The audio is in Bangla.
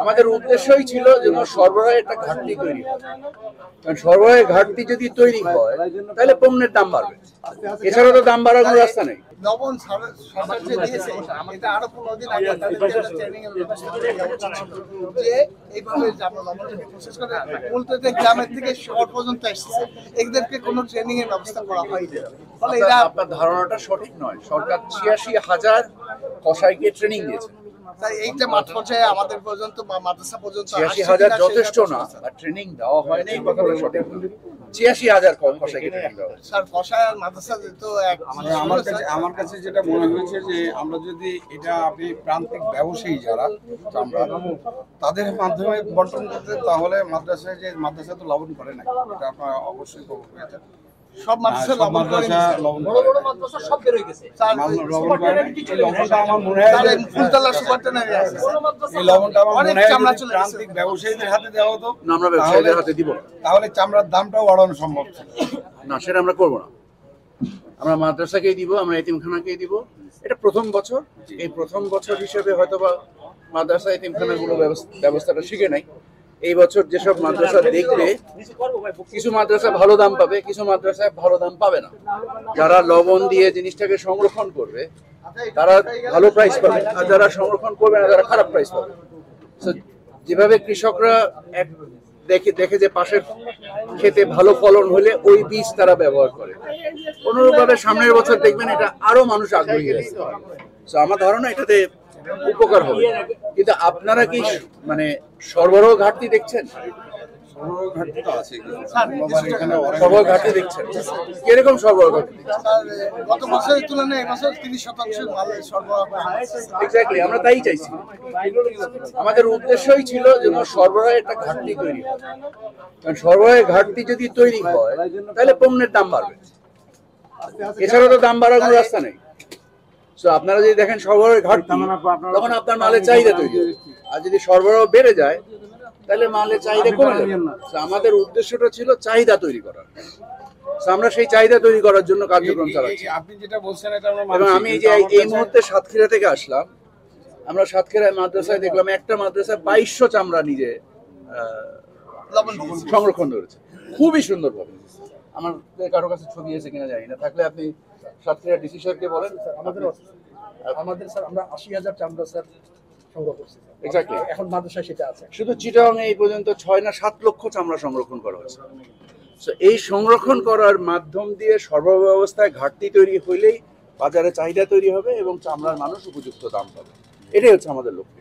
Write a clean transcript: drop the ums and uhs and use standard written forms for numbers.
আমাদের উদ্দেশ্যই ছিল যেন সরবরাহের একটা ঘাটতি তৈরি হয়, কারণ সরবরাহের ঘাটতি যদি তৈরি হয় তাহলে পণ্যের দাম বাড়বে, এছাড়া তো দাম বাড়ার কোনো রাস্তা নেই। লবণ সরকার যে দিয়েছে এটা আরো 15 দিন আগে তাদের ট্রেনিং এর ব্যবস্থা করে যে এইভাবে আমরা লবণটাকে প্রসেস করে মূলত গ্রামের থেকে শহর পর্যন্ত এসেছে, এদেরকে কোনো ট্রেনিং এর ব্যবস্থা করা হয়নি। ফলে এরা আপনার ধারণাটা সঠিক নয়। সরকার ৮৬,০০০ কসাইকে ট্রেনিং দিয়েছে। তাই এইটা মাঠ পর্যায়ে আমাদের পর্যন্ত বা মাদ্রাসা পর্যন্ত ৮৬,০০০ যথেষ্ট না, আর ট্রেনিং দেওয়া হয়নি এই কথাটা সঠিক। ৮৬,০০০ কসাইকে ট্রেনিং দেওয়া হয়েছে। স্যার কসাই আর মাদ্রাসা তো এক আমার কাছে যেটা মনে হয়েছে যে আমরা যদি এটা আপনি প্রান্তিক ব্যবসায়ী যারা আমরা তাদের মাধ্যমে বন্টন করতে, তাহলে মাদ্রাসা তো লবণ করে না, এটা আপনারা অবশ্যই খবর পেয়েছেন। সব মাদ্রাসা লবণ করে বড় বড় মাদ্রাসা সব বের হয়ে গেছে। লবণটা আমার মনে হয় স্যার ফুলতলা সুপারটেনারি আছে এই লবণটা আমার মনে হয় প্রান্তিক ব্যবসায়ীদের হাতে দেওয়া হতো না, আমরা ব্যবসায়ীদের হাতে দিব না, তাহলে চামড়ার দামটাও বাড়ানো সম্ভব ছিল। না, সেটা আমরা করবো না। আমরা মাদ্রাসাকেই দিব, আমরা এতিমখানাকেই দিব। এটা প্রথম বছর, এই প্রথম বছর হিসেবে হয়তোবা মাদ্রাসা এতিমখানাগুলো ব্যবস্থাটা শিখে নাই। এই বছর যেসব মাদ্রাসা দেখবে, কিছু মাদ্রাসা ভালো দাম পাবে, কিছু মাদ্রাসায় ভালো দাম পাবে না। যারা লবণ দিয়ে জিনিসটাকে সংরক্ষণ করবে তারা ভালো প্রাইস পাবে, আর যারা সংরক্ষণ করবে না তারা খারাপ প্রাইস পাবে। যেভাবে কৃষকরা দেখে যে পাশের খেতে ভালো ফলন হলে ওই বীজ তারা ব্যবহার করে, অনুরূপভাবে সামনের বছর দেখবেন এটা আরো মানুষ আগ্রহী হবে। আমার ধারণা এটাতে উপকার হবে। কিন্তু আপনারা কি মানে সরবরাহ ঘাটতি দেখছেন? সরবরাহ ঘাটতি দেখছেন? কিরকম সরবরাহ ঘাটতি? গত বছরের তুলনায় এবছর ৩০% মাল সরবরাহ এক্স্যাক্টলি, আমরা তাই চাইছি। আমাদের উদ্দেশ্যই ছিল যেন সরবরাহের একটা ঘাটতি তৈরি হয়, কারণ সরবরাহের ঘাটতি যদি তৈরি হয় তাহলে পণ্যের দাম বাড়বে, এছাড়া তো দাম বাড়ার কোনো রাস্তা নেই। আপনারা যদি দেখেন সরবরাহের ঘাটতি, তখন আপনার মালের চাহিদা তৈরি হবে, আর যদি সরবরাহ বেড়ে যায় তাহলে মালের চাহিদা কমে যাবে। আমাদের উদ্দেশ্যটা ছিল চাহিদা তৈরি করা, আমরা সেই চাহিদা তৈরি করার জন্য কার্যক্রম চালাচ্ছি। আপনি যেটা বলছেন এটা এবং আমি এই মুহূর্তে সাতক্ষীরা থেকে আসলাম, আমরা সাতক্ষীরায় মাদ্রাসায় দেখলাম একটা মাদ্রাসায় ২২০০ চামড়া নিজে সংরক্ষণ করেছে, খুবই সুন্দরভাবে। আমার কারো কাছে ছবি আছে কিনা জানি না, থাকলে আপনি সাতক্ষীরা ডিসি স্যারকে বলেন। আমাদের স্যার আমরা ৮০,০০০ চামড়া স্যার সংগ্রহ করছি। এক্স্যাক্টলি, এখন মাদ্রাসায় সেটা আছে। শুধু চিটাগাং এই পর্যন্ত ৬ না ৭ লক্ষ চামড়া সংরক্ষণ করা হয়েছে। এই সংরক্ষণ করার মাধ্যম দিয়ে সরবরাহ ব্যবস্থায় ঘাটতি তৈরি হইলেই বাজারে চাহিদা তৈরি হবে এবং চামড়ার মানুষ উপযুক্ত দাম পাবে। এটাই হচ্ছে আমাদের লক্ষ্য।